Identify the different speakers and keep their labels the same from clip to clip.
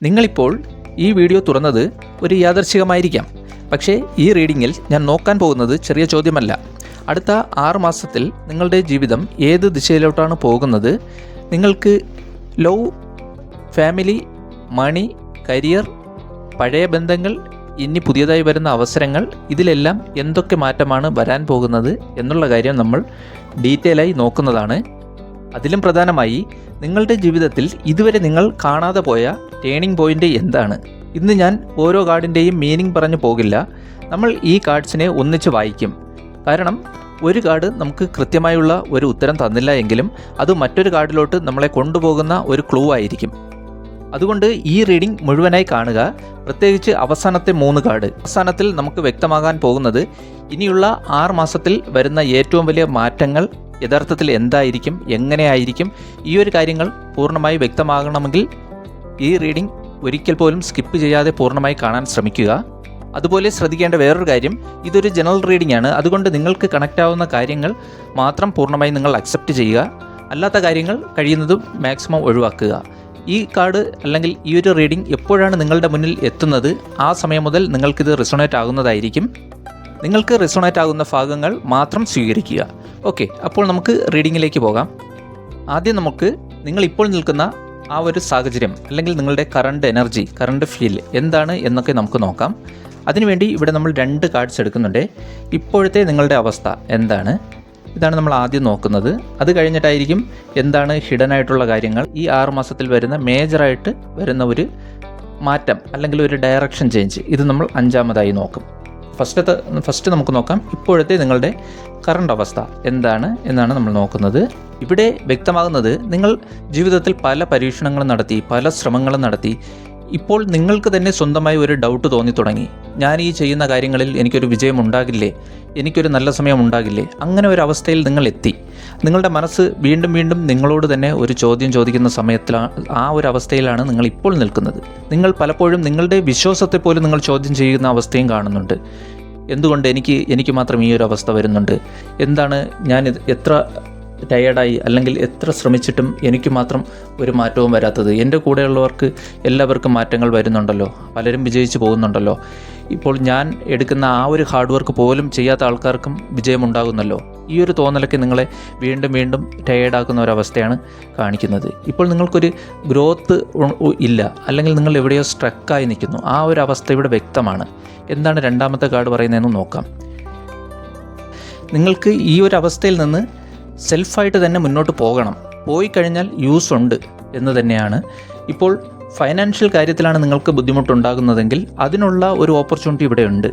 Speaker 1: നിങ്ങളിപ്പോൾ ഈ വീഡിയോ തുറന്നത് ഒരു യാദൃച്ഛികമായിരിക്കാം. പക്ഷേ ഈ റീഡിങ്ങിൽ ഞാൻ നോക്കാൻ പോകുന്നത് ചെറിയ ചോദ്യമല്ല. അടുത്ത 6 മാസത്തിൽ നിങ്ങളുടെ ജീവിതം ഏത് ദിശയിലോട്ടാണ് പോകുന്നത്, നിങ്ങൾക്ക് ലവ്, ഫാമിലി, മണി, കരിയർ, പഴയ ബന്ധങ്ങൾ, ഇനി പുതിയതായി വരുന്ന അവസരങ്ങൾ, ഇതിലെല്ലാം എന്തൊക്കെ മാറ്റമാണ് വരാൻ പോകുന്നത് എന്നുള്ള കാര്യം നമ്മൾ ഡീറ്റെയിലായി നോക്കുന്നതാണ്. അതിലും പ്രധാനമായി നിങ്ങളുടെ ജീവിതത്തിൽ ഇതുവരെ നിങ്ങൾ കാണാതെ പോയ ടേണിംഗ് പോയിൻ്റ് എന്താണ്. ഇന്ന് ഞാൻ ഓരോ കാർഡിൻ്റെയും മീനിങ് പറഞ്ഞു പോകില്ല. നമ്മൾ ഈ കാർഡ്സിനെ ഒന്നിച്ച് വായിക്കും. കാരണം ഒരു കാർഡ് നമുക്ക് കൃത്യമായുള്ള ഒരു ഉത്തരം തന്നില്ല എങ്കിലും അത് മറ്റൊരു കാർഡിലോട്ട് നമ്മളെ കൊണ്ടുപോകുന്ന ഒരു ക്ലൂ ആയിരിക്കും. അതുകൊണ്ട് ഈ റീഡിംഗ് മുഴുവനായി കാണുക. പ്രത്യേകിച്ച് അവസാനത്തെ 3 കാർഡ്. അവസാനത്തിൽ നമുക്ക് വ്യക്തമാകാൻ പോകുന്നത് ഇനിയുള്ള 6 മാസത്തിൽ വരുന്ന ഏറ്റവും വലിയ മാറ്റങ്ങൾ യഥാർത്ഥത്തിൽ എന്തായിരിക്കും, എങ്ങനെയായിരിക്കും. ഈ ഒരു കാര്യങ്ങൾ പൂർണ്ണമായി വ്യക്തമാകണമെങ്കിൽ ഈ റീഡിംഗ് ഒരിക്കൽ പോലും സ്കിപ്പ് ചെയ്യാതെ പൂർണ്ണമായി കാണാൻ ശ്രമിക്കുക. അതുപോലെ ശ്രദ്ധിക്കേണ്ട വേറൊരു കാര്യം, ഇതൊരു ജനറൽ റീഡിംഗ് ആണ്. അതുകൊണ്ട് നിങ്ങൾക്ക് കണക്റ്റ് ആവുന്ന കാര്യങ്ങൾ മാത്രം പൂർണ്ണമായി നിങ്ങൾ അക്സെപ്റ്റ് ചെയ്യുക. അല്ലാത്ത കാര്യങ്ങൾ കഴിയുന്നതും മാക്സിമം ഒഴിവാക്കുക. ഈ കാർഡ് അല്ലെങ്കിൽ ഈ ഒരു റീഡിംഗ് എപ്പോഴാണ് നിങ്ങളുടെ മുന്നിൽ എത്തുന്നത്, ആ സമയം മുതൽ നിങ്ങൾക്കിത് റിസോണേറ്റ് ആകുന്നതായിരിക്കും. നിങ്ങൾക്ക് റിസോണേറ്റ് ആകുന്ന ഭാഗങ്ങൾ മാത്രം സ്വീകരിക്കുക. ഓക്കെ, അപ്പോൾ നമുക്ക് റീഡിങ്ങിലേക്ക് പോകാം. ആദ്യം നമുക്ക് നിങ്ങളിപ്പോൾ നിൽക്കുന്ന ആ ഒരു സാഹചര്യം അല്ലെങ്കിൽ നിങ്ങളുടെ കറണ്ട് എനർജി, കറണ്ട് ഫീൽ എന്താണ് എന്നൊക്കെ നമുക്ക് നോക്കാം. അതിനുവേണ്ടി ഇവിടെ നമ്മൾ 2 കാർഡ്സ് എടുക്കുന്നുണ്ട്. ഇപ്പോഴത്തെ നിങ്ങളുടെ അവസ്ഥ എന്താണ്, ഇതാണ് നമ്മൾ ആദ്യം നോക്കുന്നത്. അത് കഴിഞ്ഞിട്ടായിരിക്കും എന്താണ് ഹിഡൻ ആയിട്ടുള്ള കാര്യങ്ങൾ, ഈ 6 മാസത്തിൽ വരുന്ന മേജറായിട്ട് വരുന്ന ഒരു മാറ്റം അല്ലെങ്കിൽ ഒരു ഡയറക്ഷൻ ചേഞ്ച്, ഇത് നമ്മൾ 5ാമതായി നോക്കും. ഫസ്റ്റ് നമുക്ക് നോക്കാം ഇപ്പോഴത്തെ നിങ്ങളുടെ കറണ്ട് അവസ്ഥ എന്താണ് എന്നാണ് നമ്മൾ നോക്കുന്നത്. ഇവിടെ വ്യക്തമാകുന്നത് നിങ്ങൾ ജീവിതത്തിൽ പല പരീക്ഷണങ്ങളും നടത്തി, പല ശ്രമങ്ങളും നടത്തി. ഇപ്പോൾ നിങ്ങൾക്ക് തന്നെ സ്വന്തമായി ഒരു ഡൗട്ട് തോന്നി തുടങ്ങി. ഞാൻ ഈ ചെയ്യുന്ന കാര്യങ്ങളിൽ എനിക്കൊരു വിജയം ഉണ്ടാകില്ലേ, എനിക്കൊരു നല്ല സമയം ഉണ്ടാകില്ലേ, അങ്ങനെ ഒരു അവസ്ഥയിൽ നിങ്ങൾ എത്തി. നിങ്ങളുടെ മനസ്സ് വീണ്ടും വീണ്ടും നിങ്ങളോട് തന്നെ ഒരു ചോദ്യം ചോദിക്കുന്ന സമയത്തിലാണ്, ആ ഒരു അവസ്ഥയിലാണ് നിങ്ങൾ ഇപ്പോൾ നിൽക്കുന്നത്. നിങ്ങൾ പലപ്പോഴും നിങ്ങളുടെ വിശ്വാസത്തെ പോലും നിങ്ങൾ ചോദ്യം ചെയ്യുന്ന അവസ്ഥയും കാണുന്നുണ്ട്. എന്തുകൊണ്ട് എനിക്ക് മാത്രം ഈ ഒരു അവസ്ഥ വരുന്നുണ്ട്, എന്താണ് ഞാൻ എത്ര ടയേർഡായി അല്ലെങ്കിൽ എത്ര ശ്രമിച്ചിട്ടും എനിക്ക് മാത്രം ഒരു മാറ്റവും വരാത്തത്, എൻ്റെ കൂടെയുള്ളവർക്ക് എല്ലാവർക്കും മാറ്റങ്ങൾ വരുന്നുണ്ടല്ലോ, പലരും വിജയിച്ചു പോകുന്നുണ്ടല്ലോ, ഇപ്പോൾ ഞാൻ എടുക്കുന്ന ആ ഒരു ഹാർഡ് വർക്ക് പോലും ചെയ്യാത്ത ആൾക്കാർക്കും വിജയമുണ്ടാകുന്നല്ലോ. ഈ ഒരു തോന്നലൊക്കെ നിങ്ങളെ വീണ്ടും വീണ്ടും ടയേർഡാക്കുന്ന ഒരവസ്ഥയാണ് കാണിക്കുന്നത്. ഇപ്പോൾ നിങ്ങൾക്കൊരു ഗ്രോത്ത് ഇല്ല, അല്ലെങ്കിൽ നിങ്ങൾ എവിടെയോ സ്ട്രക്കായി നിൽക്കുന്നു. ആ ഒരു അവസ്ഥ ഇവിടെ വ്യക്തമാണ്. എന്താണ് 2ാമത്തെ കാർഡ് പറയുന്നതെന്ന് നോക്കാം. നിങ്ങൾക്ക് ഈ ഒരു അവസ്ഥയിൽ നിന്ന് സെൽഫായിട്ട് തന്നെ മുന്നോട്ട് പോകണം. പോയി കഴിഞ്ഞാൽ യൂസ് ഉണ്ട് എന്ന് തന്നെയാണ്. ഇപ്പോൾ ഫൈനാൻഷ്യൽ കാര്യത്തിലാണ് നിങ്ങൾക്ക് ബുദ്ധിമുട്ടുണ്ടാകുന്നതെങ്കിൽ അതിനുള്ള ഒരു ഓപ്പർച്യൂണിറ്റി ഇവിടെ ഉണ്ട്.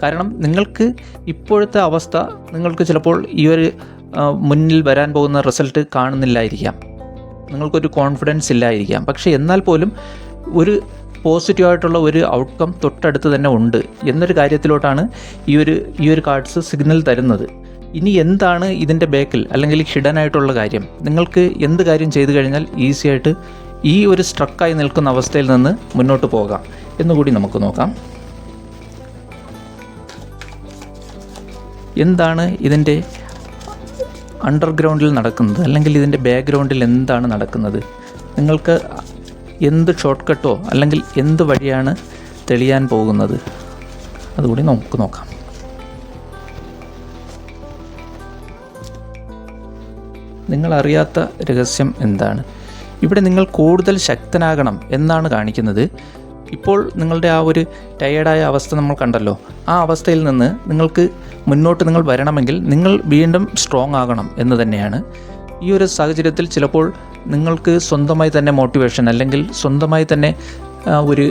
Speaker 1: കാരണം നിങ്ങൾക്ക് ഇപ്പോഴത്തെ അവസ്ഥ നിങ്ങൾക്ക് ചിലപ്പോൾ ഈ ഒരു മുന്നിൽ വരാൻ പോകുന്ന റിസൾട്ട് കാണുന്നില്ലായിരിക്കാം, നിങ്ങൾക്കൊരു കോൺഫിഡൻസ് ഇല്ലായിരിക്കാം. പക്ഷേ എന്നാൽ പോലും ഒരു പോസിറ്റീവായിട്ടുള്ള ഒരു ഔട്ട്കം തൊട്ടടുത്ത് തന്നെ ഉണ്ട് എന്നൊരു കാര്യത്തിലോട്ടാണ് ഈ ഒരു കാർഡ്സ് സിഗ്നൽ തരുന്നത്. ഇനി എന്താണ് ഇതിൻ്റെ ബാക്കിൽ അല്ലെങ്കിൽ ഹിഡൻ ആയിട്ടുള്ള കാര്യം, നിങ്ങൾക്ക് എന്ത് കാര്യം ചെയ്തു കഴിഞ്ഞാൽ ഈസി ആയിട്ട് ഈ ഒരു സ്ട്രക്കായി നിൽക്കുന്ന അവസ്ഥയിൽ നിന്ന് മുന്നോട്ട് പോകാം എന്നുകൂടി നമുക്ക് നോക്കാം. എന്താണ് ഇതിൻ്റെ അണ്ടർഗ്രൗണ്ടിൽ നടക്കുന്നത് അല്ലെങ്കിൽ ഇതിൻ്റെ ബാക്ക്ഗ്രൗണ്ടിൽ എന്താണ് നടക്കുന്നത്, നിങ്ങൾക്ക് എന്ത് ഷോർട്ട് കട്ടോ അല്ലെങ്കിൽ എന്ത് വഴിയാണ് തെളിയാൻ പോകുന്നത്, അതുകൂടി നമുക്ക് നോക്കാം. നിങ്ങളറിയാത്ത രഹസ്യം എന്താണ്? ഇവിടെ നിങ്ങൾ കൂടുതൽ ശക്തനാകണം എന്നാണ് കാണിക്കുന്നത്. ഇപ്പോൾ നിങ്ങളുടെ ആ ഒരു ടയേർഡായ അവസ്ഥ നമ്മൾ കണ്ടല്ലോ. ആ അവസ്ഥയിൽ നിന്ന് നിങ്ങൾക്ക് മുന്നോട്ട് നിങ്ങൾ വരണമെങ്കിൽ നിങ്ങൾ വീണ്ടും സ്ട്രോങ് ആകണം എന്ന് തന്നെയാണ്. ഈ ഒരു സാഹചര്യത്തിൽ ചിലപ്പോൾ നിങ്ങൾക്ക് സ്വന്തമായി തന്നെ മോട്ടിവേഷൻ അല്ലെങ്കിൽ സ്വന്തമായി തന്നെ ഒരു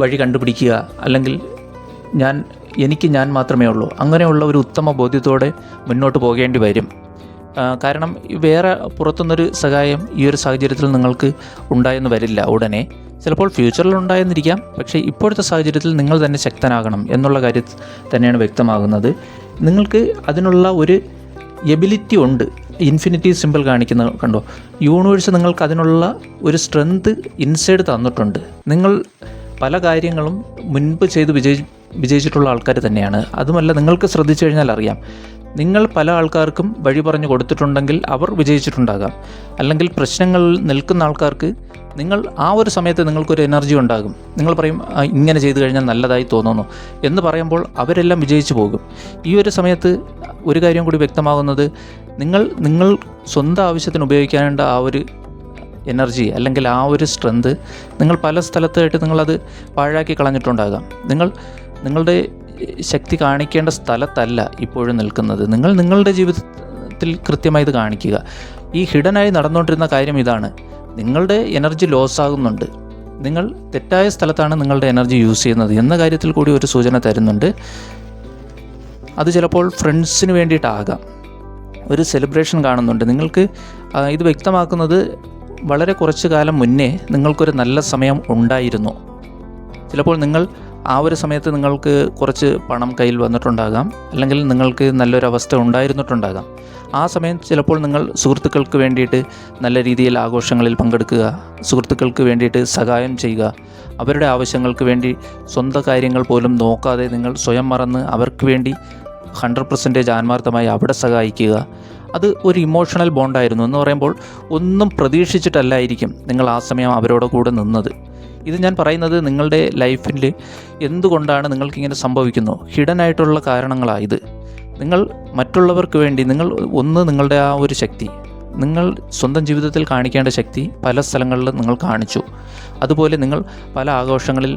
Speaker 1: വഴി കണ്ടുപിടിക്കുക, അല്ലെങ്കിൽ ഞാൻ മാത്രമേ ഉള്ളൂ, അങ്ങനെയുള്ള ഒരു ഉത്തമ ബോധ്യത്തോടെ മുന്നോട്ട് പോകേണ്ടി വരും. കാരണം വേറെ പുറത്തുനിന്നൊരു സഹായം ഈ ഒരു സാഹചര്യത്തിൽ നിങ്ങൾക്ക് ഉണ്ടായെന്ന് വരില്ല ഉടനെ. ചിലപ്പോൾ ഫ്യൂച്ചറിൽ ഉണ്ടായെന്നിരിക്കാം. പക്ഷേ ഇപ്പോഴത്തെ സാഹചര്യത്തിൽ നിങ്ങൾ തന്നെ ശക്തനാകണം എന്നുള്ള കാര്യം തന്നെയാണ് വ്യക്തമാകുന്നത്. നിങ്ങൾക്ക് അതിനുള്ള ഒരു എബിലിറ്റി ഉണ്ട്. ഇൻഫിനിറ്റി സിമ്പിൾ കാണിക്കുന്ന കണ്ടോ, യൂണിവേഴ്സ് നിങ്ങൾക്ക് അതിനുള്ള ഒരു സ്ട്രെങ്ത് ഇൻസൈഡ് തന്നിട്ടുണ്ട്. നിങ്ങൾ പല കാര്യങ്ങളും മുൻപ് ചെയ്ത് വിജയിച്ചിട്ടുള്ള ആൾക്കാർ തന്നെയാണ്. അതുമല്ല, നിങ്ങൾക്ക് ശ്രദ്ധിച്ചു കഴിഞ്ഞാൽ അറിയാം, നിങ്ങൾ പല ആൾക്കാർക്കും വഴി പറഞ്ഞു കൊടുത്തിട്ടുണ്ടെങ്കിൽ അവർ വിജയിച്ചിട്ടുണ്ടാകാം. അല്ലെങ്കിൽ പ്രശ്നങ്ങളിൽ നിൽക്കുന്ന ആൾക്കാർക്ക് നിങ്ങൾ ആ ഒരു സമയത്ത് നിങ്ങൾക്കൊരു എനർജി ഉണ്ടാകും. നിങ്ങൾ പറയും ഇങ്ങനെ ചെയ്തു കഴിഞ്ഞാൽ നല്ലതായി തോന്നുന്നു എന്ന് പറയുമ്പോൾ അവരെല്ലാം വിജയിച്ചു പോകും. ഈ ഒരു സമയത്ത് ഒരു കാര്യം കൂടി വ്യക്തമാകുന്നത്, നിങ്ങൾ സ്വന്തം ആവശ്യത്തിന് ഉപയോഗിക്കേണ്ട ആ ഒരു എനർജി അല്ലെങ്കിൽ ആ ഒരു സ്ട്രെങ്ത് നിങ്ങൾ പല സ്ഥലത്തായിട്ട് നിങ്ങളത് പാഴാക്കി കളഞ്ഞിട്ടുണ്ടാകാം. നിങ്ങളുടെ ശക്തി കാണിക്കേണ്ട സ്ഥലത്തല്ല ഇപ്പോഴും നിൽക്കുന്നത്. നിങ്ങളുടെ ജീവിതത്തിൽ കൃത്യമായി ഇത് കാണിക്കുക. ഈ ഹിഡനായി നടന്നുകൊണ്ടിരുന്ന കാര്യം ഇതാണ്, നിങ്ങളുടെ എനർജി ലോസ് ആകുന്നുണ്ട്. നിങ്ങൾ തെറ്റായ സ്ഥലത്താണ് നിങ്ങളുടെ എനർജി യൂസ് ചെയ്യുന്നത് എന്ന കാര്യത്തിൽ കൂടി ഒരു സൂചന തരുന്നുണ്ട്. അത് ചിലപ്പോൾ ഫ്രണ്ട്സിന് വേണ്ടിയിട്ടാകാം. ഒരു സെലിബ്രേഷൻ കാണുന്നുണ്ട്. നിങ്ങൾക്ക് ഇത് വ്യക്തമാക്കുന്നത് വളരെ കുറച്ച് കാലം മുന്നേ നിങ്ങൾക്കൊരു നല്ല സമയം ഉണ്ടായിരുന്നു. ചിലപ്പോൾ നിങ്ങൾ ആ ഒരു സമയത്ത് നിങ്ങൾക്ക് കുറച്ച് പണം കയ്യിൽ വന്നിട്ടുണ്ടാകാം, അല്ലെങ്കിൽ നിങ്ങൾക്ക് നല്ലൊരവസ്ഥ ഉണ്ടായിരുന്നിട്ടുണ്ടാകാം. ആ സമയം ചിലപ്പോൾ നിങ്ങൾ സുഹൃത്തുക്കൾക്ക് വേണ്ടിയിട്ട് നല്ല രീതിയിൽ ആഘോഷങ്ങളിൽ പങ്കെടുക്കുക, സുഹൃത്തുക്കൾക്ക് വേണ്ടിയിട്ട് സഹായം ചെയ്യുക, അവരുടെ ആവശ്യങ്ങൾക്ക് വേണ്ടി സ്വന്തം കാര്യങ്ങൾ പോലും നോക്കാതെ നിങ്ങൾ സ്വയം മറന്ന് അവർക്ക് വേണ്ടി 100% ആത്മാർത്ഥമായി അവിടെ സഹായിക്കുക. അത് ഒരു ഇമോഷണൽ ബോണ്ടായിരുന്നു എന്ന് പറയുമ്പോൾ ഒന്നും പ്രതീക്ഷിച്ചിട്ടല്ലായിരിക്കും നിങ്ങൾ ആ സമയം അവരോട് കൂടെ നിന്നത്. ഇത് ഞാൻ പറയുന്നത് നിങ്ങളുടെ ലൈഫിൽ എന്തുകൊണ്ടാണ് നിങ്ങൾക്കിങ്ങനെ സംഭവിക്കുന്നു, ഹിഡൻ ആയിട്ടുള്ള കാരണങ്ങളാണ് ഇത്. നിങ്ങൾ മറ്റുള്ളവർക്ക് വേണ്ടി നിങ്ങളുടെ ആ ഒരു ശക്തി, നിങ്ങൾ സ്വന്തം ജീവിതത്തിൽ കാണിക്കേണ്ട ശക്തി പല സ്ഥലങ്ങളിലും നിങ്ങൾ കാണിച്ചു. അതുപോലെ നിങ്ങൾ പല ആഘോഷങ്ങളിൽ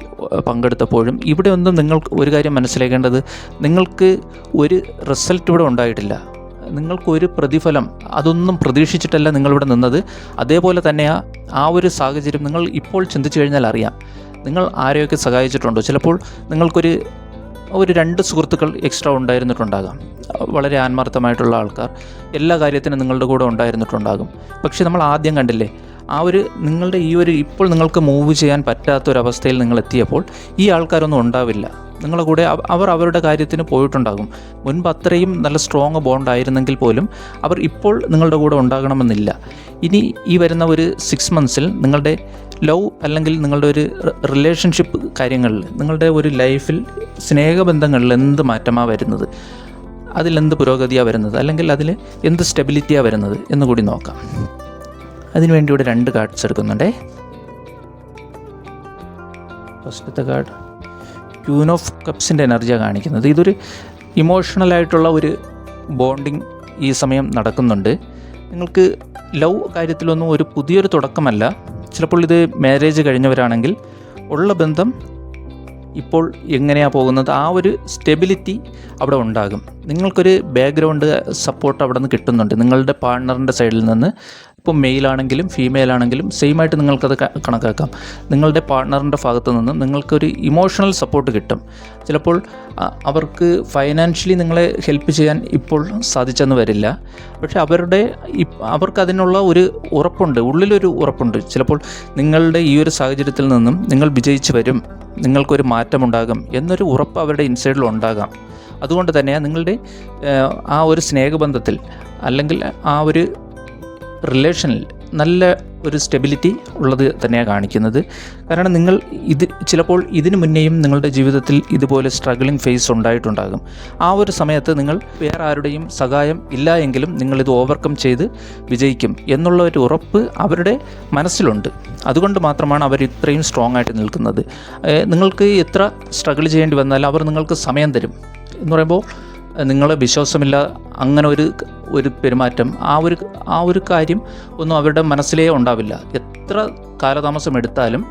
Speaker 1: പങ്കെടുത്തപ്പോഴും ഇവിടെ ഒന്നും നിങ്ങൾക്ക് ഒരു കാര്യം മനസ്സിലാക്കേണ്ടത്, നിങ്ങൾക്ക് ഒരു റിസൾട്ട് ഇവിടെ ഉണ്ടായിട്ടില്ല. നിങ്ങൾക്കൊരു പ്രതിഫലം അതൊന്നും പ്രതീക്ഷിച്ചിട്ടല്ല നിങ്ങളിവിടെ നിന്നത്. അതേപോലെ തന്നെ ആ ഒരു സാഹചര്യം നിങ്ങൾ ഇപ്പോൾ ചിന്തിച്ചു കഴിഞ്ഞാൽ അറിയാം നിങ്ങൾ ആരെയൊക്കെ സഹായിച്ചിട്ടുണ്ടോ. ചിലപ്പോൾ നിങ്ങൾക്കൊരു 2 സുഹൃത്തുക്കൾ എക്സ്ട്രാ ഉണ്ടായിരുന്നിട്ടുണ്ടാകാം, വളരെ ആത്മാർത്ഥമായിട്ടുള്ള ആൾക്കാർ, എല്ലാ കാര്യത്തിനും നിങ്ങളുടെ കൂടെ ഉണ്ടായിരുന്നിട്ടുണ്ടാകും. പക്ഷേ നമ്മൾ ആദ്യം കണ്ടില്ലേ, നിങ്ങളുടെ ഇപ്പോൾ നിങ്ങൾക്ക് മൂവ് ചെയ്യാൻ പറ്റാത്തൊരവസ്ഥയിൽ നിങ്ങൾ എത്തിയപ്പോൾ ഈ ആൾക്കാരൊന്നും ഉണ്ടാവില്ല നിങ്ങളുടെ കൂടെ. അവർ അവരുടെ കാര്യത്തിന് പോയിട്ടുണ്ടാകും. മുൻപ് അത്രയും നല്ല സ്ട്രോങ് ബോണ്ടായിരുന്നെങ്കിൽ പോലും അവർ ഇപ്പോൾ നിങ്ങളുടെ കൂടെ ഉണ്ടാകണമെന്നില്ല. ഇനി ഈ വരുന്ന ഒരു 6 monthsൽ നിങ്ങളുടെ ലവ് അല്ലെങ്കിൽ നിങ്ങളുടെ ഒരു റിലേഷൻഷിപ്പ് കാര്യങ്ങളിൽ, നിങ്ങളുടെ ഒരു ലൈഫിൽ സ്നേഹബന്ധങ്ങളിൽ എന്ത് മാറ്റമാണ് വരുന്നത്, അതിലെന്ത് പുരോഗതിയാണ് വരുന്നത്, അല്ലെങ്കിൽ അതിൽ എന്ത് സ്റ്റെബിലിറ്റിയാണ് വരുന്നത് എന്ന് കൂടി നോക്കാം. അതിനുവേണ്ടി ഇവിടെ 2 കാർഡ്സ് എടുക്കുന്നുണ്ടേ. ഫസ്റ്റത്തെ കാർഡ് ക്യൂൻ ഓഫ് കപ്സിൻ്റെ എനർജിയാണ് കാണിക്കുന്നത്. ഇതൊരു ഇമോഷണലായിട്ടുള്ള ഒരു ബോണ്ടിങ് ഈ സമയം നടക്കുന്നുണ്ട്. നിങ്ങൾക്ക് ലവ് കാര്യത്തിലൊന്നും ഒരു പുതിയൊരു തുടക്കമല്ല. ചിലപ്പോൾ ഇത് മാരേജ് കഴിഞ്ഞവരാണെങ്കിൽ ഉള്ള ബന്ധം ഇപ്പോൾ എങ്ങനെയാണ് പോകുന്നത്, ആ ഒരു സ്റ്റെബിലിറ്റി അവിടെ ഉണ്ടാകും. നിങ്ങൾക്കൊരു ബാക്ക്ഗ്രൗണ്ട് സപ്പോർട്ട് അവിടെ നിന്ന് കിട്ടുന്നുണ്ട് നിങ്ങളുടെ പാർട്ട്ണറിൻ്റെ സൈഡിൽ നിന്ന്. ഇപ്പോൾ മെയിലാണെങ്കിലും ഫീമെയിലാണെങ്കിലും സെയിമായിട്ട് നിങ്ങൾക്കത് കണക്കാക്കാം. നിങ്ങളുടെ പാർട്ട്ണറിൻ്റെ ഭാഗത്തു നിന്നും നിങ്ങൾക്കൊരു ഇമോഷണൽ സപ്പോർട്ട് കിട്ടും. ചിലപ്പോൾ അവർക്ക് ഫൈനാൻഷ്യലി നിങ്ങളെ ഹെൽപ്പ് ചെയ്യാൻ ഇപ്പോൾ സാധിച്ചെന്ന് വരില്ല. പക്ഷേ അവർക്കതിനുള്ള ഒരു ഉറപ്പുണ്ട്, ഉള്ളിലൊരു ഉറപ്പുണ്ട്. ചിലപ്പോൾ നിങ്ങളുടെ ഈ ഒരു സാഹചര്യത്തിൽ നിന്നും നിങ്ങൾ വിജയിച്ച് വരും, നിങ്ങൾക്കൊരു മാറ്റമുണ്ടാകും എന്നൊരു ഉറപ്പ് അവരുടെ ഇൻസൈഡിൽ ഉണ്ടാകാം. അതുകൊണ്ട് തന്നെയാണ് നിങ്ങളുടെ ആ ഒരു സ്നേഹബന്ധത്തിൽ അല്ലെങ്കിൽ ആ ഒരു റിലേഷനിൽ നല്ല ഒരു സ്റ്റെബിലിറ്റി ഉള്ളത് തന്നെയാണ് കാണിക്കുന്നത്. കാരണം ചിലപ്പോൾ ഇതിനു മുന്നേയും നിങ്ങളുടെ ജീവിതത്തിൽ ഇതുപോലെ സ്ട്രഗിളിങ് ഫേസ് ഉണ്ടായിട്ടുണ്ടാകും. ആ ഒരു സമയത്ത് നിങ്ങൾ വേറെ ആരുടെയും സഹായം ഇല്ല എങ്കിലും നിങ്ങളിത് ഓവർകം ചെയ്ത് വിജയിക്കും എന്നുള്ള ഒരു ഉറപ്പ് അവരുടെ മനസ്സിലുണ്ട്. അതുകൊണ്ട് മാത്രമാണ് അവർ ഇത്രയും സ്ട്രോങ് ആയിട്ട് നിൽക്കുന്നത്. നിങ്ങൾക്ക് എത്ര സ്ട്രഗിൾ ചെയ്യേണ്ടി വന്നാലും അവർ നിങ്ങൾക്ക് സമയം തരും എന്ന് പറയുമ്പോൾ നിങ്ങളെ വിശ്വാസമില്ല അങ്ങനെ ഒരു പെരുമാറ്റം, ആ ഒരു കാര്യം ഒന്നും അവരുടെ മനസ്സിലേ ഉണ്ടാവില്ല. എത്ര കാലതാമസം എടുത്താലും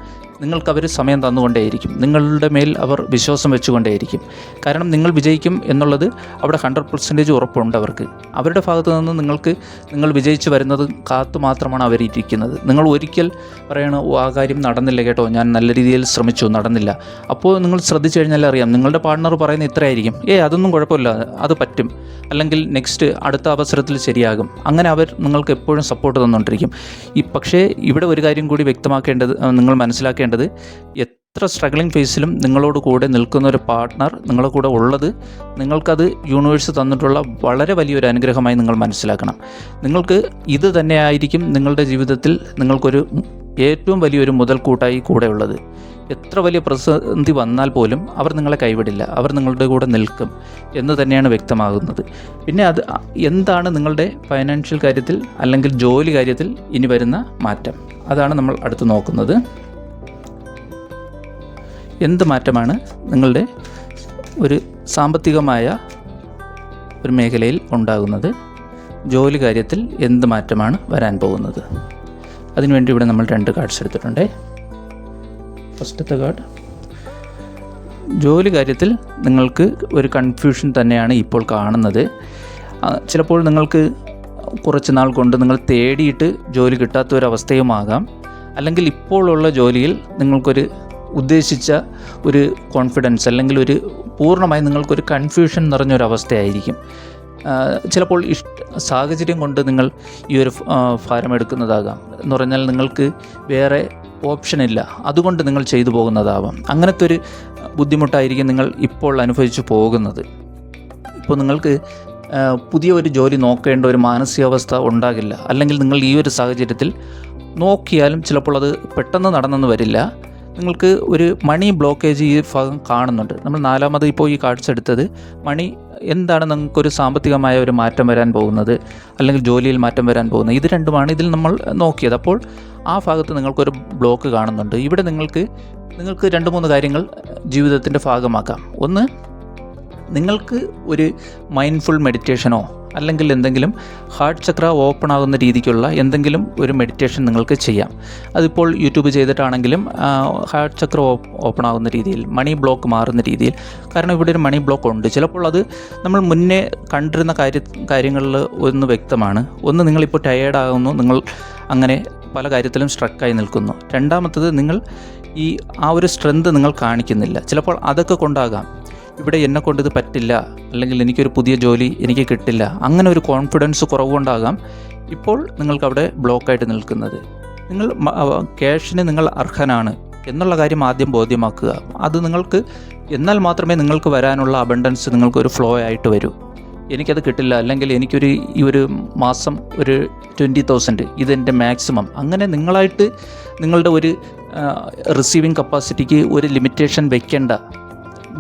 Speaker 1: നിങ്ങൾക്കവർ സമയം തന്നുകൊണ്ടേയിരിക്കും. നിങ്ങളുടെ മേൽ അവർ വിശ്വാസം വെച്ചുകൊണ്ടേയിരിക്കും. കാരണം നിങ്ങൾ വിജയിക്കും എന്നുള്ളത് അവിടെ 100% ഉറപ്പുണ്ട് അവർക്ക്. അവരുടെ ഭാഗത്തു നിന്ന് നിങ്ങൾ വിജയിച്ച് വരുന്നത് കാത്തു മാത്രമാണ് അവരിയ്ക്കുന്നത്. നിങ്ങൾ ഒരിക്കൽ പറയണ ആ കാര്യം നടന്നില്ല കേട്ടോ, ഞാൻ നല്ല രീതിയിൽ ശ്രമിച്ചു, നടന്നില്ല. അപ്പോൾ നിങ്ങൾ ശ്രദ്ധിച്ചു കഴിഞ്ഞാൽ അറിയാം നിങ്ങളുടെ പാർട്ട്ണർ പറയുന്ന ഇത്രയായിരിക്കും, അതൊന്നും കുഴപ്പമില്ല, അത് പറ്റും, അല്ലെങ്കിൽ നെക്സ്റ്റ് അടുത്ത അവസരത്തിൽ ശരിയാകും. അങ്ങനെ അവർ നിങ്ങൾക്ക് എപ്പോഴും സപ്പോർട്ട് തന്നുകൊണ്ടിരിക്കും. പക്ഷേ ഇവിടെ ഒരു കാര്യം കൂടി നിങ്ങൾ മനസ്സിലാക്കേണ്ടത്, എത്ര സ്ട്രഗ്ലിംഗ് ഫേസിലും നിങ്ങളോട് കൂടെ നിൽക്കുന്ന ഒരു പാർട്ട്ണർ നിങ്ങളുടെ കൂടെ ഉള്ളത് നിങ്ങൾക്കത് യൂണിവേഴ്സ് തന്നിട്ടുള്ള വളരെ വലിയൊരു അനുഗ്രഹമായി നിങ്ങൾ മനസ്സിലാക്കണം. നിങ്ങൾക്ക് ഇത് തന്നെയായിരിക്കും നിങ്ങളുടെ ജീവിതത്തിൽ നിങ്ങൾക്കൊരു ഏറ്റവും വലിയൊരു മുതൽക്കൂട്ടായി കൂടെയുള്ളത്. എത്ര വലിയ പ്രതിസന്ധി വന്നാൽ പോലും അവർ നിങ്ങളെ കൈവിടില്ല, അവർ നിങ്ങളുടെ കൂടെ നിൽക്കും എന്ന് തന്നെയാണ് വ്യക്തമാകുന്നത്. പിന്നെ അത് എന്താണ് നിങ്ങളുടെ ഫൈനാൻഷ്യൽ കാര്യത്തിൽ അല്ലെങ്കിൽ ജോലി കാര്യത്തിൽ ഇനി വരുന്ന മാറ്റം, അതാണ് നമ്മൾ അടുത്ത് നോക്കുന്നത്. എന്ത് മാറ്റമാണ് നിങ്ങളുടെ ഒരു സാമ്പത്തികമായ ഒരു മേഖലയിൽ ഉണ്ടാകുന്നത്, ജോലി കാര്യത്തിൽ എന്ത് മാറ്റമാണ് വരാൻ പോകുന്നത്? അതിനുവേണ്ടി ഇവിടെ നമ്മൾ 2 കാർഡ്സ് എടുത്തിട്ടുണ്ട്. ഫസ്റ്റത്തെ കാർഡ്, ജോലി കാര്യത്തിൽ നിങ്ങൾക്ക് ഒരു കൺഫ്യൂഷൻ തന്നെയാണ് ഇപ്പോൾ കാണുന്നത്. ചിലപ്പോൾ നിങ്ങൾക്ക് കുറച്ച് നാൾ കൊണ്ട് നിങ്ങൾ തേടിയിട്ട് ജോലി കിട്ടാത്ത ഒരവസ്ഥയുമാകാം, അല്ലെങ്കിൽ ഇപ്പോഴുള്ള ജോലിയിൽ നിങ്ങൾക്കൊരു ഉദ്ദേശിച്ച ഒരു കോൺഫിഡൻസ് അല്ലെങ്കിൽ ഒരു പൂർണ്ണമായി നിങ്ങൾക്കൊരു കൺഫ്യൂഷൻ നിറഞ്ഞൊരവസ്ഥയായിരിക്കും. ചിലപ്പോൾ സാഹചര്യം കൊണ്ട് നിങ്ങൾ ഈ ഒരു ഫാരം എടുക്കുന്നതാകാം. എന്ന് പറഞ്ഞാൽ നിങ്ങൾക്ക് വേറെ ഓപ്ഷനില്ല, അതുകൊണ്ട് നിങ്ങൾ ചെയ്തു പോകുന്നതാവാം. അങ്ങനത്തെ ഒരു ബുദ്ധിമുട്ടായിരിക്കും നിങ്ങൾ ഇപ്പോൾ അനുഭവിച്ചു പോകുന്നത്. ഇപ്പോൾ നിങ്ങൾക്ക് പുതിയ ഒരു ജോലി നോക്കേണ്ട ഒരു മാനസികാവസ്ഥ ഉണ്ടാകില്ല, അല്ലെങ്കിൽ നിങ്ങൾ ഈ ഒരു സാഹചര്യത്തിൽ നോക്കിയാലും ചിലപ്പോൾ അത് പെട്ടെന്ന് നടന്നെന്ന് വരില്ല. നിങ്ങൾക്ക് ഒരു മണി ബ്ലോക്കേജ് ഈ ഭാഗം കാണുന്നുണ്ട്. നമ്മൾ 4ാമത് ഇപ്പോൾ ഈ കാർഡ്സ് എടുത്തത് മണി, എന്താണ് നിങ്ങൾക്കൊരു സാമ്പത്തികമായ ഒരു മാറ്റം വരാൻ പോകുന്നത് അല്ലെങ്കിൽ ജോലിയിൽ മാറ്റം വരാൻ പോകുന്നത്, ഇത് രണ്ടുമാണ് ഇതിൽ നമ്മൾ നോക്കിയത്. അപ്പോൾ ആ ഭാഗത്ത് നിങ്ങൾക്കൊരു ബ്ലോക്ക് കാണുന്നുണ്ട്. ഇവിടെ നിങ്ങൾക്ക് 2-3 കാര്യങ്ങൾ ജീവിതത്തിൻ്റെ ഭാഗമാക്കാം. ഒന്ന്, നിങ്ങൾക്ക് ഒരു മൈൻഡ്ഫുൾ മെഡിറ്റേഷനോ അല്ലെങ്കിൽ എന്തെങ്കിലും ഹാർട്ട് ചക്ര ഓപ്പൺ ആകുന്ന രീതിക്കുള്ള എന്തെങ്കിലും ഒരു മെഡിറ്റേഷൻ നിങ്ങൾക്ക് ചെയ്യാം. അതിപ്പോൾ യൂട്യൂബ് ചെയ്തിട്ടാണെങ്കിലും ഹാർട്ട് ചക്ര ഓപ്പൺ ആകുന്ന രീതിയിൽ, മണി ബ്ലോക്ക് മാറുന്ന രീതിയിൽ. കാരണം ഇവിടെ ഒരു മണി ബ്ലോക്ക് ഉണ്ട്. ചിലപ്പോൾ അത് നമ്മൾ മുന്നേ കണ്ടിരുന്ന കാര്യങ്ങളിൽ ഒന്ന് വ്യക്തമാണ്. ഒന്ന്, നിങ്ങളിപ്പോൾ ടയേർഡാകുന്നു, നിങ്ങൾ അങ്ങനെ പല കാര്യത്തിലും സ്ട്രക്കായി നിൽക്കുന്നു. രണ്ടാമത്തത്, നിങ്ങൾ ആ ഒരു സ്ട്രെങ്ത് നിങ്ങൾ കാണിക്കുന്നില്ല. ചിലപ്പോൾ അതൊക്കെ കൊണ്ടാകാം ഇവിടെ എന്നെക്കൊണ്ട് ഇത് പറ്റില്ല, അല്ലെങ്കിൽ എനിക്കൊരു പുതിയ ജോലി എനിക്ക് കിട്ടില്ല, അങ്ങനെ ഒരു കോൺഫിഡൻസ് കുറവുകൊണ്ടാകാം ഇപ്പോൾ നിങ്ങൾക്കവിടെ ബ്ലോക്കായിട്ട് നിൽക്കുന്നത്. നിങ്ങൾ ക്യാഷിന് നിങ്ങൾ അർഹനാണ് എന്നുള്ള കാര്യം ആദ്യം ബോധ്യമാക്കുക. അത് നിങ്ങൾക്ക് എന്നാൽ മാത്രമേ നിങ്ങൾക്ക് വരാനുള്ള അബണ്ടൻസ് നിങ്ങൾക്കൊരു ഫ്ലോ ആയിട്ട് വരൂ. എനിക്കത് കിട്ടില്ല, അല്ലെങ്കിൽ ഈ ഒരു മാസം ഒരു 20,000 ഇതെൻ്റെ മാക്സിമം, അങ്ങനെ നിങ്ങളായിട്ട് നിങ്ങളുടെ ഒരു റിസീവിങ് കപ്പാസിറ്റിക്ക് ഒരു ലിമിറ്റേഷൻ വെക്കേണ്ട.